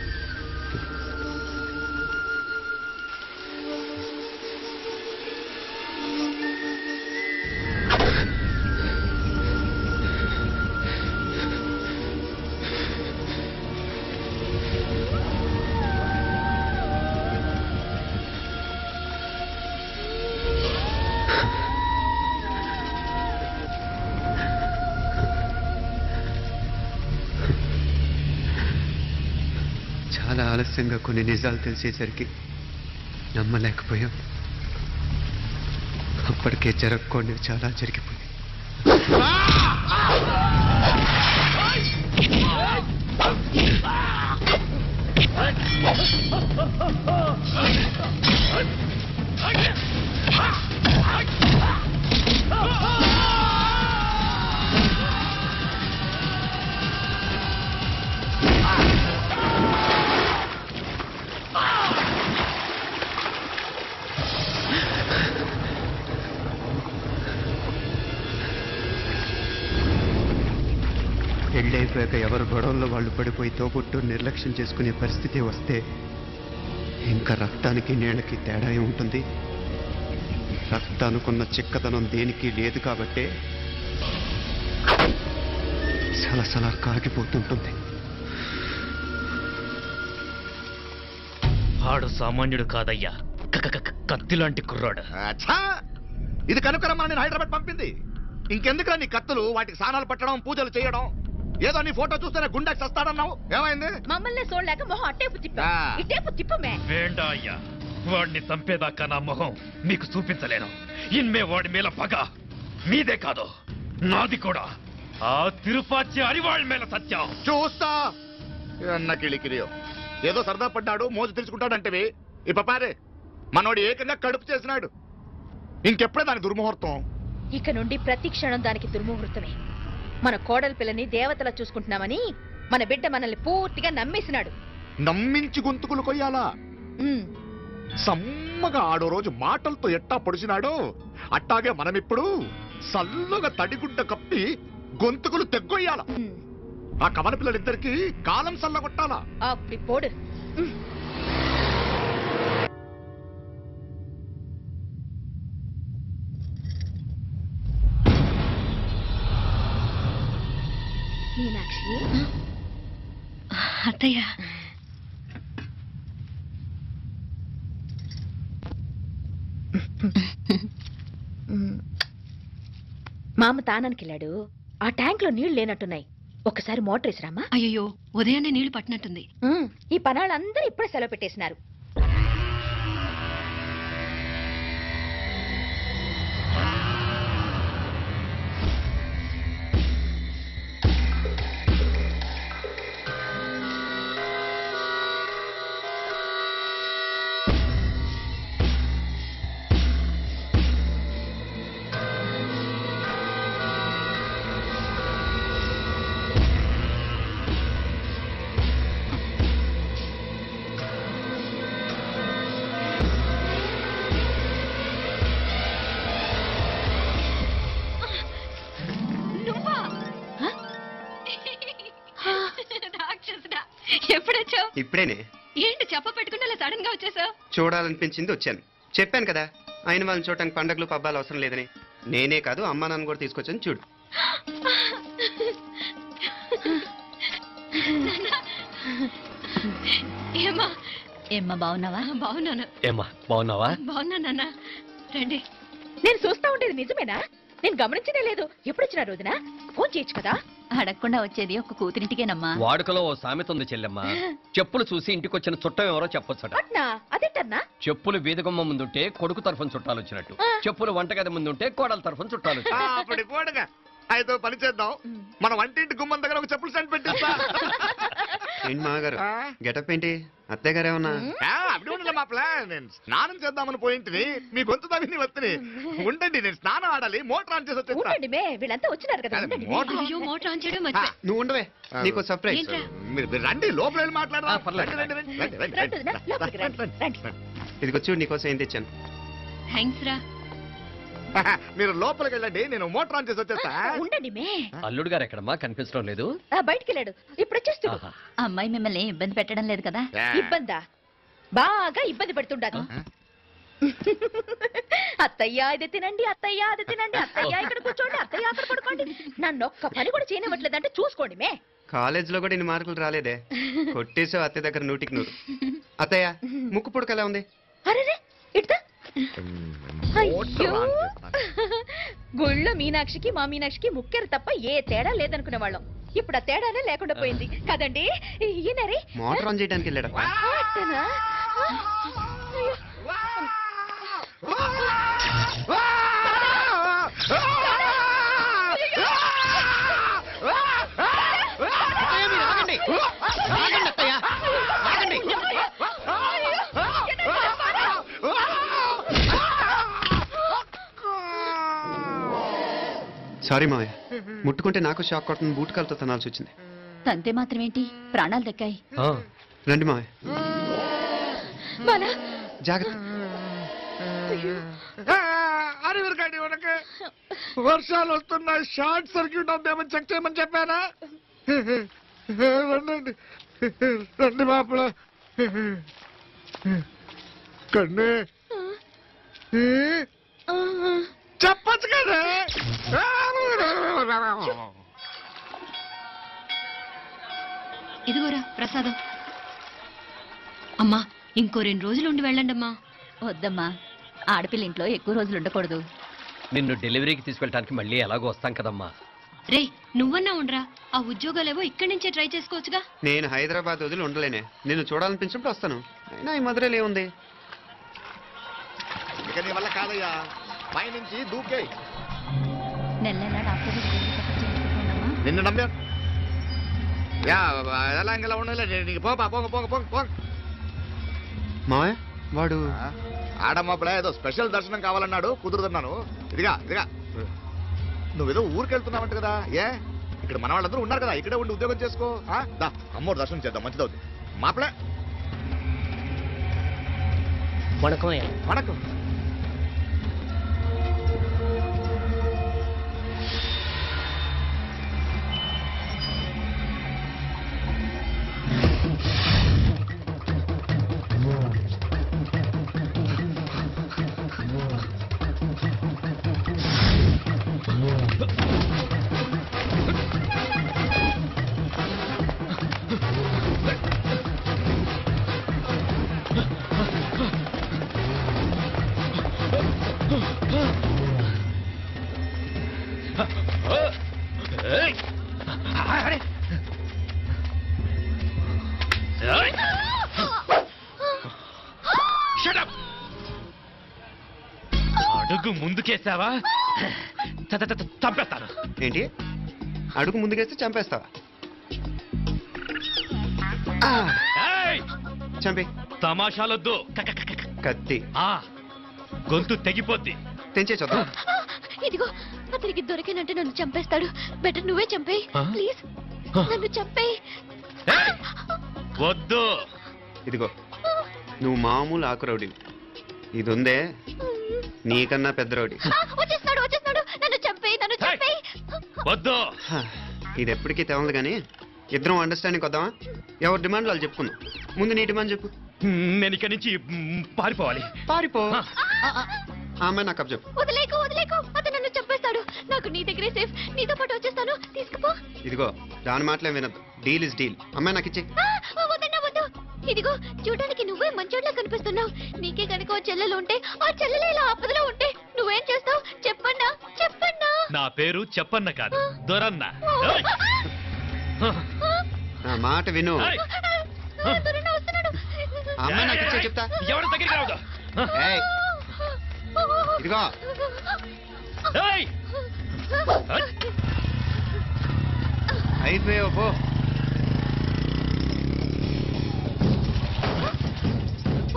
చాలా ఆలస్యంగా కొన్ని నిజాలు తెలిసేసరికి నమ్మలేకపోయాం. అప్పటికే జరగకుండా చాలా జరిగిపోయింది. పెళ్ళైపోయాక ఎవరు గొడవల్లో వాళ్ళు పడిపోయి తోబుట్టు నిర్లక్ష్యం చేసుకునే పరిస్థితి వస్తే ఇంకా రక్తానికి నీళ్ళకి తేడా ఉంటుంది. రక్తానుకున్న చిక్కదనం దేనికి లేదు కాబట్టే సలసలా కాగిపోతుంటుంది.
వాడు సామాన్యుడు కాదయ్యా, కత్తి లాంటి కుర్రాడు.
ఇది కనుకరమ్మని నేను హైదరాబాద్ పంపింది. ఇంకెందుకురా నీ కత్తులు? వాటికి స్నానాలు పట్టడం, పూజలు చేయడం. ఏదో నీ ఫోటో చూస్తేనే గుండెకి చస్తాడన్నావు. ఏమైంది?
మమ్మల్ని చూడలేక మొహం అట్టేపు తిప్పా. ఇటేపు తిప్పమే.
వేండా అయ్యా, వాడిని చంపేదాకా నా మొహం మీకు చూపించలేను. ఇన్మే వాడి మేల పగ మీదే కాదు, నాది కూడా. ఆ తిరుపాచి అరివాళ్ళ మీద సత్యం.
చూస్తా అన్న కిళికిరియో ఏదో సరదా పడ్డాడు మోజు తెలుసుకుంటాడంటవి ఈ పపారే మనోడు ఏకంగా కడుపు చేసినాడు. ఇంకెప్పుడే దాని దుర్ముహూర్తం.
ఇక నుండి ప్రతి క్షణం దానికి దుర్ముహూర్తమే. మన కోడలి పిల్లని దేవతలా చూసుకుంటున్నామని మన బిడ్డ మనల్ని పూర్తిగా నమ్మేసినాడు.
నమ్మించి గొంతుకులు కొయ్యాలా? సమ్మగా ఆడో రోజు మాటలతో ఎట్టా పొడిచినాడో అట్టాగే మనమిప్పుడు సల్లుగా తడిగుడ్డ కప్పి గొంతుకులు తెగ్గొయ్యాల. ఆ కవన పిల్లలిద్దరికి కాలం సల్లగొట్టాలా?
అప్పుడు పోడు. మీనాక్షి
అత్తయ్య
మామ తానానికి వెళ్ళాడు. ఆ ట్యాంక్ లో నీళ్లు లేనట్టున్నాయి. ఒకసారి మోటార్ వేసిరామా.
అయ్యో ఉదయాన్నే నీళ్లు పట్టినట్టుంది.
ఈ పనాళ్ళందరూ ఇప్పుడే సెలవు పెట్టేసినారు.
ఎప్పుడొచ్చావు?
ఇప్పుడేనే.
ఏంటి చెప్ప పెట్టుకుని అలా సడన్ గా వచ్చేసావు?
చూడాలనిపించింది వచ్చాను. చెప్పాను కదా ఆయన వాళ్ళని చూడటానికి పండగలు పబ్బాలు అవసరం లేదని. నేనే కాదు అమ్మా నాన్న కూడా తీసుకొచ్చాను చూడు.
ఏమ్మా
ఏమ్మా బాగున్నావా?
బాగున్నాను.
ఏమ్మా బాగున్నావా?
బాగున్నా నాన్న. రండి.
నేను చూస్తా ఉండేది నిజమేనా? నేను గమనించనే లేదు. ఎప్పుడొచ్చినా రోజున ఫోన్ చేయొచ్చు కదా.
అడగకుండా వచ్చేది ఒక కూతురింటికేనమ్మా.
వాడుకలో ఓ సామెత ఉంది చెల్లెమ్మ. చెప్పులు చూసి ఇంటికొచ్చిన చుట్టం ఎవరో చెప్పొచ్చట.
అట్నా? అదేంటన్నా?
చెప్పులు వీధగుమ్మ ముందుంటే కొడుకు తరఫున చుట్టాలు వచ్చినట్టు, చెప్పులు వంటగది ముందుంటే కోడల తరఫున చుట్టాలు
వచ్చినట్టు. అయితే పని చేద్దాం, మన వంటింటి గుమ్మం దగ్గర ఒక చెప్పులు స్టాండ్ పెట్టిస్తా.
ఏంటి మామగారు గెటప్ ఏంటి? అత్తయ్య గారు ఏమన్నా?
అప్పుడు ఉండలే మా ప్లాన్. నేను స్నానం చేద్దామని పోయింటిని, మీ గొంతు తవ్వి వస్తుంది. ఉండండి, నేను స్నానం ఆడాలి, మోటార్ ఆన్ చేసి వచ్చేస్తా.
వీళ్ళంతా వచ్చినారు కదా.
మోటార్ ఆన్ చేయడం
నువ్వు ఉండవే, నీకు సర్ప్రైజ్.
మీరు రండి, లోపల వెళ్ళి మాట్లాడదాం.
ఇదిగో చూడు నీకోసం ఏం తెచ్చాను.
థ్యాంక్స్ రా.
మీరు లోపలికి వెళ్ళండి, నేను మోటార్ ఆన్ చేసి వచ్చేస్తా.
ఉండండి మే.
అల్లుడు గారు ఎక్కడమ్మా? కనిపించడం లేదు.
బయటికి వెళ్ళాడు, ఇప్పుడు వచ్చేస్తాడు.
అమ్మాయి మిమ్మల్ని ఇబ్బంది పెట్టడం లేదు కదా?
ఇబ్బందా? బాగా ఇబ్బంది పెడుతుండదు. అత్తయ్య ఇది తినండి, అత్తయ్య అది తినండి, అత్తయ్య ఇక్కడ కూర్చోండి, అత్తయ్య అక్కడ పడుకోండి. నన్ను ఒక్క పని కూడా చేయనివ్వట్లేదంటే చూసుకోండి మే.
కాలేజీలో కూడా ఇన్ని మార్కులు రాలేదే. కొట్టేసావు అత్తయ్య దగ్గర 100కి 100. అత్తయ్య ముక్కు పుడక ఎలా ఉంది?
అరే ఇట్లా గుళ్ళో మీనాక్షికి మా మీనాక్షికి ముక్కెరు తప్ప ఏ తేడా లేదనుకునే వాళ్ళం. ఇప్పుడు ఆ తేడానే లేకుండా పోయింది కదండి. ఈయనరే
మోటార్ ఆన్ చేయడానికి వెళ్ళాడు. సారీ మావయ్య, ముట్టుకుంటే నాకు షాక్ కొట్టని బూట్ కాలుతో తనాల్సి వచ్చింది.
తంతే మాత్రమేంటి, ప్రాణాలు దక్కాయి.
రండి మావయ్య, జాగ్రత్త.
అరవిరకండి, మనకి వర్షాలు వస్తున్నాయి, షార్ట్ సర్క్యూట్ అవుతామని చెక్ చేయమని చెప్పానా? రండి రండి మాపల. కన్నే చెప్పచ్చు కదా.
ఇదిగోరా ప్రసాదం. అమ్మా ఇంకో 2 రోజులు ఉండి వెళ్ళండి అమ్మా.
వద్దమ్మా, ఆడపిల్ల ఇంట్లో ఎక్కువ రోజులు ఉండకూడదు.
నిన్ను డెలివరీకి తీసుకెళ్ళడానికి మళ్ళీ ఎలాగో వస్తాం కదమ్మా.
రే నువ్వన్నా ఉండరా, ఆ ఉద్యోగాలేవో ఇక్కడి నుంచే ట్రై చేసుకోవచ్చుగా.
నేను హైదరాబాద్ వదిలి ఉండలేనే. నిన్ను చూడాలనిపించినప్పుడు వస్తాను. అయినా ఈ మధురలో ఏముంది?
ఇక నీ వల్ల కాదయ్యా, పైనుంచి దూకే.
నెల నెల డాక్టర్ దగ్గరికి చెకప్ చేయించుకోండమ్మా.
నిన్ను నమ్మాను. యా ఎలా ఇంకెలా ఉండలే నీకు పోపా పోంగ పోంగ పోంగ పోంగ.
మావయ్య వాడు
ఆడమ్మప్పుడే ఏదో స్పెషల్ దర్శనం కావాలన్నాడు, కుదురుతున్నాను. ఇదిగా ఇదిగా నువ్వేదో ఊరికెళ్తున్నావంట కదా, ఏ ఇక్కడ మన వాళ్ళందరూ ఉన్నారు కదా, ఇక్కడే ఉండి ఉద్యోగం చేసుకో. దా అమ్మోడు దర్శనం చేద్దాం, మంచిదవుతుంది. మాపలే
వణకం
వణకం.
అడుగు ముందుకేసావా చంపేస్తాను.
ఏంటి అడుగు ముందుకేస్తే చంపేస్తావా? చంపే.
తమాషాలొద్దు.
కత్తి
గొంతు తెగిపోద్ది.
తెంచే చూద్దాం.
ఇదిగో అతనికి దొరికినంటే నన్ను చంపేస్తాడు. బెటర్ నువ్వే చంపేయి ప్లీజ్, నన్ను చంపేయి.
వద్దు.
ఇదిగో నువ్వు మామూలు ఆకు రౌడీ, ఇది ఉందే నీకన్నా పెద్ద రౌడీ.
వచ్చేస్తాడు వచ్చేస్తాడు, నన్ను చంపేయి నన్ను చంపేయి.
వద్దు.
ఇది ఎప్పటికీ తెవలదు కానీ ఇద్దరం అండర్స్టాండింగ్ వద్దామా? ఎవరి డిమాండ్ వాళ్ళు చెప్పుకుందాం. ముందు నీ డిమాండ్ చెప్పు.
నేను ఇక్కడి నుంచి పారిపోవాలి.
పారిపో. అమ్మాయి నాకు అప్ చెప్పు.
వదిలేకు వదిలేకు, అతను నన్ను చంపేస్తాడు. నాకు నీ దగ్గరే సేఫ్, నీతో పాటు వచ్చేస్తాను, తీసుకుపో.
ఇదిగో దాని మాటలే వినద్దు. Deal is deal. అమ్మాయి నాకు ఇచ్చే.
వద్దన్నా వద్దు. ఇదిగో చూడడానికి నువ్వే మంచోట్లా కనిపిస్తున్నావు. నీకే కనుక ఓ చెల్లెలు ఉంటే, ఆ చెల్లెలు ఇలా ఆపదలో ఉంటే నువ్వేం చేస్తావు చెప్పన్నా చెప్పన్నా?
నా పేరు చెప్పన్న కాదు, దొరన్న.
నా మాట విను. అమ్మాయి నాకు ఇచ్చే చెప్తా.
ఎవరి దగ్గరికి రావద్దు.
ఇదిగో అయిపోయావు పో.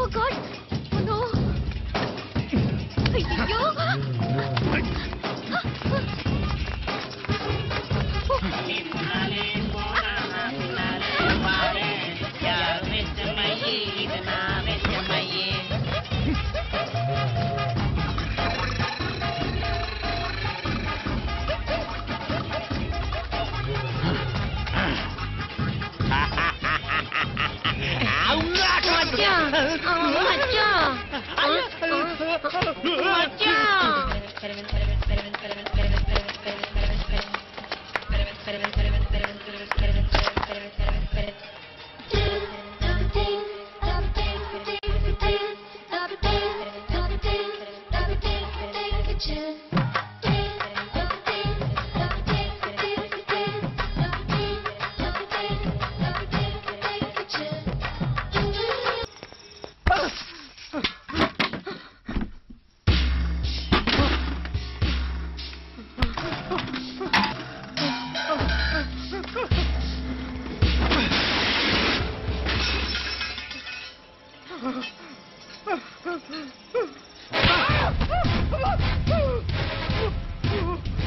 Oh God! Oh no! అయ్యో!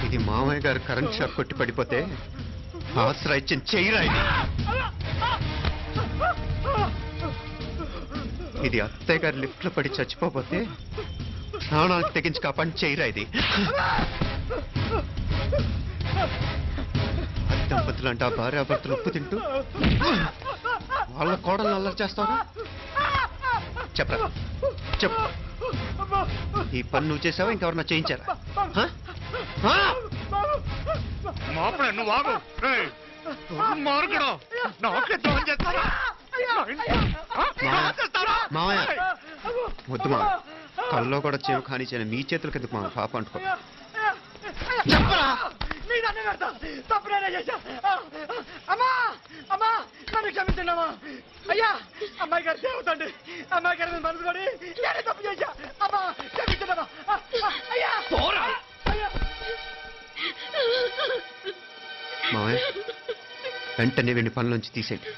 ఇది మామయ్య గారు కరెంట్ షాక్ కొట్టి పడిపోతే ఆసరా ఇచ్చిన చెయ్యిరా ఇది అత్తయ్య గారు లిఫ్ట్ లో పడి చచ్చిపోతే ప్రాణాలకు తెగించి కాపాడి చెయ్యిరా ఇది. దంపతులు అంటే ఆ భార్యాభర్తలు ఉప్పు తింటూ వాళ్ళ కోడలు అల్లరి చేస్తారా? చెప్పరా చెప్పు. ఈ పని నువ్వు చేసావా ఇంకెవరన్నా చేయించారా? మావయ్య వద్దు మా కల్లో కూడా చేవు కానిచ్చాను. మీ చేతులకి ఎందుకు మా పాప అంటుకో.
అమ్మా అమ్మా నన్ను క్షమించండి అయ్యా. అమ్మాయి గారు దేవుతండి, అమ్మాయి గారి మనసు పడి నేనే తప్పు చేశా. అమ్మా క్షమించండి అయ్యా.
మా మావయ్య వెంటనే వీడిని పనిలోంచి తీసేయండి,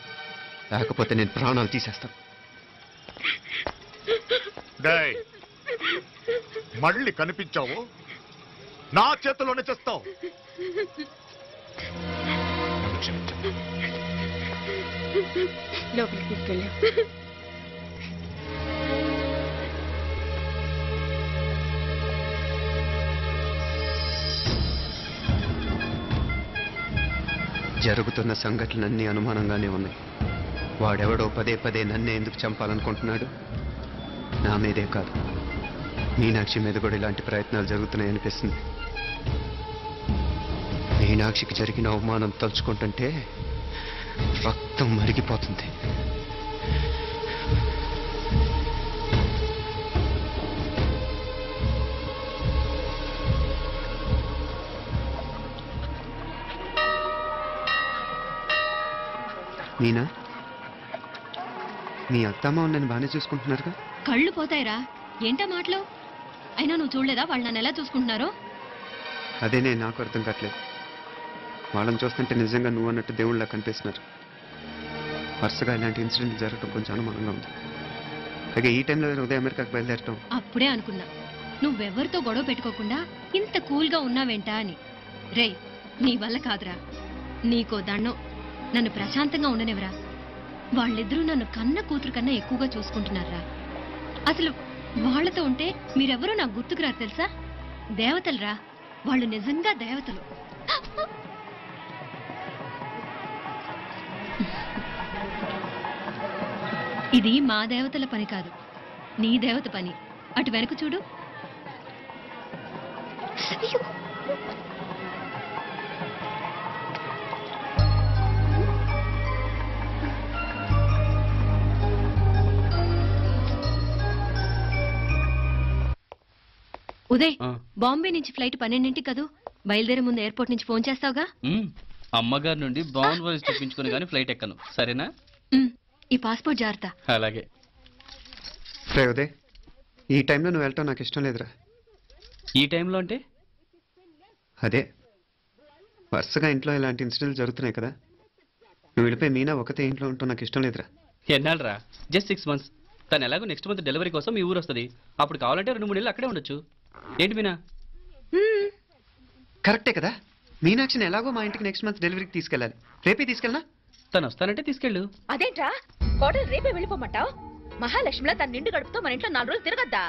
లేకపోతే నేను ప్రాణాలు తీసేస్తాను.
డేయ్, మళ్ళీ కనిపించావు నా చేతిలోనే చేస్తావు. నన్ను క్షమించు.
లోపలికి తీసుకెళ్ళా.
జరుగుతున్న సంఘటనలన్నీ అనుమానంగానే ఉన్నాయి. వాడెవడో పదే పదే నన్నే ఎందుకు చంపాలనుకుంటున్నాడు? నా మీదే కాదు, మీనాక్షి మీద కూడా ఇలాంటి ప్రయత్నాలు జరుగుతున్నాయనిపిస్తుంది. మీనాక్షికి జరిగిన అవమానం తలుచుకుంటుంటే రక్తం మరిగిపోతుంది. మీనా, మీ అత్తమ్మ నన్ను బాగానే చూసుకుంటున్నారుగా?
కళ్ళు పోతాయిరా, ఏంటా మాటలు? అయినా నువ్వు చూడలేదా వాళ్ళు నన్ను ఎలా చూసుకుంటున్నారో?
అదేనే నాకు అర్థం కావట్లేదు. వాళ్ళని చూస్తుంటే నిజంగా నువ్వు అన్నట్టు దేవుళ్ళ కనిపిస్తున్నారు. వరుసగా ఇలాంటి ఇన్సిడెంట్ జరగడం కొంచెం అనుమానంగా ఉంది. అలాగే ఈ టైంలో ఉదయం అమెరికాకు బయలుదేరటం.
అప్పుడే అనుకున్నా నువ్వెవరితో గొడవ పెట్టుకోకుండా ఇంత కూల్గా ఉన్నావేంటా అని. రేయ్, నీ వల్ల కాదురా, నీకో దండం, నన్ను ప్రశాంతంగా ఉండనివరా. వాళ్ళిద్దరూ నన్ను కన్న కూతురు కన్నా ఎక్కువగా చూసుకుంటున్నారా. అసలు వాళ్ళతో ఉంటే మీరెవరూ నాకు గుర్తుకురారు తెలుసా? దేవతలురా, వాళ్ళు నిజంగా దేవతలు. ఇది మా దేవతల పని కాదు, నీ దేవత పని. అటు వెనక చూడు. ఉదయ్, బాంబే నుంచి ఫ్లైట్ 12ంటికి కదూ? బయలుదేరే ముందు ఎయిర్పోర్ట్ నుంచి ఫోన్ చేస్తావుగా?
అమ్మగారి నుండి బాండ్ వాయిస్ తెప్పించుకుని కానీ ఫ్లైట్ ఎక్కను, సరేనా?
ఈ పాస్పోర్ట్ జాగ్రత్త.
అలాగే.
ఉదయ్, ఈ టైంలో నువ్వు వెళ్ళటం నాకు ఇష్టం లేదురా.
ఈ టైంలో అంటే?
అదే, వరుసగా ఇంట్లో ఇలాంటి ఇన్సిడెంట్లు జరుగుతున్నాయి కదా, నువ్వు వెళ్ళిపోయి మీనా ఒకతే ఇంట్లో ఉంటావు నాకు ఇష్టం లేదురా.
ఎన్నాళ్ళరా? Just 6 months. తను ఎలాగో నెక్స్ట్ మంత్ డెలివరీ కోసం మీ ఊరు వస్తుంది. అప్పుడు కావాలంటే 2-3 నెలలు అక్కడే ఉండొచ్చు. ఏంటి మీనా?
కరెక్టే కదా, మీనాక్షిని ఎలాగో మా ఇంటికి నెక్స్ట్ మంత్ డెలివరీకి తీసుకెళ్ళాలి. రేపే తీసుకెళ్ళనా?
తను వస్తానంటే తీసుకెళ్ళు.
అదేంట్రా కోడలు రేపే వెళ్ళిపోమంటావు? మహాలక్ష్మిలా తన నిండు గడుపుతో మన ఇంట్లో 4 రోజులు తిరగద్దా?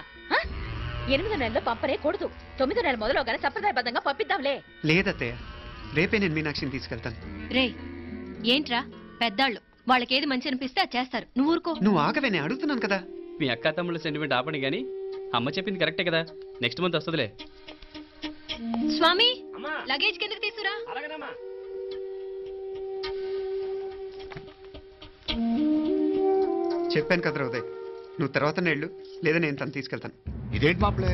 8వ నెలలో పంపరే కూడదు. 9వ నెల మొదలుగానే సంప్రదాయబద్ధంగా పంపిద్దాంలే.
లేదత్తయ్య, రేపే నేను మీనాక్షిని తీసుకెళ్తాను.
రే, ఏంట్రా పెద్దాళ్ళు, వాళ్ళకేది మంచి అనిపిస్తే అది చేస్తారు. నువ్వు ఊరుకో.
నువ్వు ఆగవే, నేను అడుగుతున్నాను కదా.
మీ అక్క తమ్ముళ్ళ సెంటిమెంట్ ఆపండి కానీ అమ్మ చెప్పింది కరెక్టే కదా, నెక్స్ట్ మంత్ వస్తుందిలే.
స్వామి, లగేజ్ కిందకి తీసుకురా.
చెప్పాను కదరా ఉదయ్, నువ్వు తర్వాత నేళ్ళు లేదా నేను తను తీసుకెళ్తాను.
ఇదేంటి మాప్లే,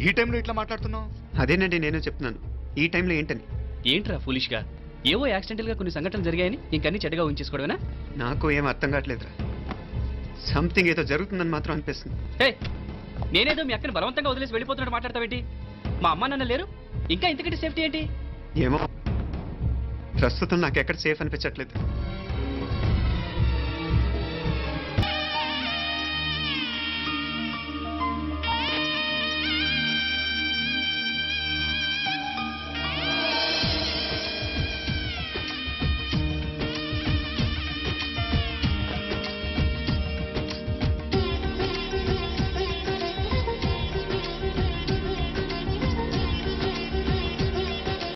ఈ టైంలో ఇట్లా మాట్లాడుతున్నావు?
అదేనండి నేను చెప్తున్నాను, ఈ టైంలో ఏంటని.
ఏంట్రా ఫులిష్ గా? ఏవో యాక్సిడెంటల్ గా కొన్ని సంఘటనలు జరిగాయని ఇంకన్నీ చెడ్డగా ఊహించేసుకోవడమేనా?
నాకు ఏం అర్థం కావట్లేదురా, సంథింగ్ ఏదో జరుగుతుందని మాత్రం అనిపిస్తుంది.
నేనేదో మీ అక్కని బలవంతంగా వదిలేసి వెళ్ళిపోతున్నట్టు మాట్లాడతావేంటి? మా అమ్మ నాన్న లేరు, ఇంకా ఇంతకంటే సేఫ్టీ ఏంటి?
ఏమో, ప్రస్తుతం నాకు ఎక్కడ సేఫ్ అనిపించట్లేదు.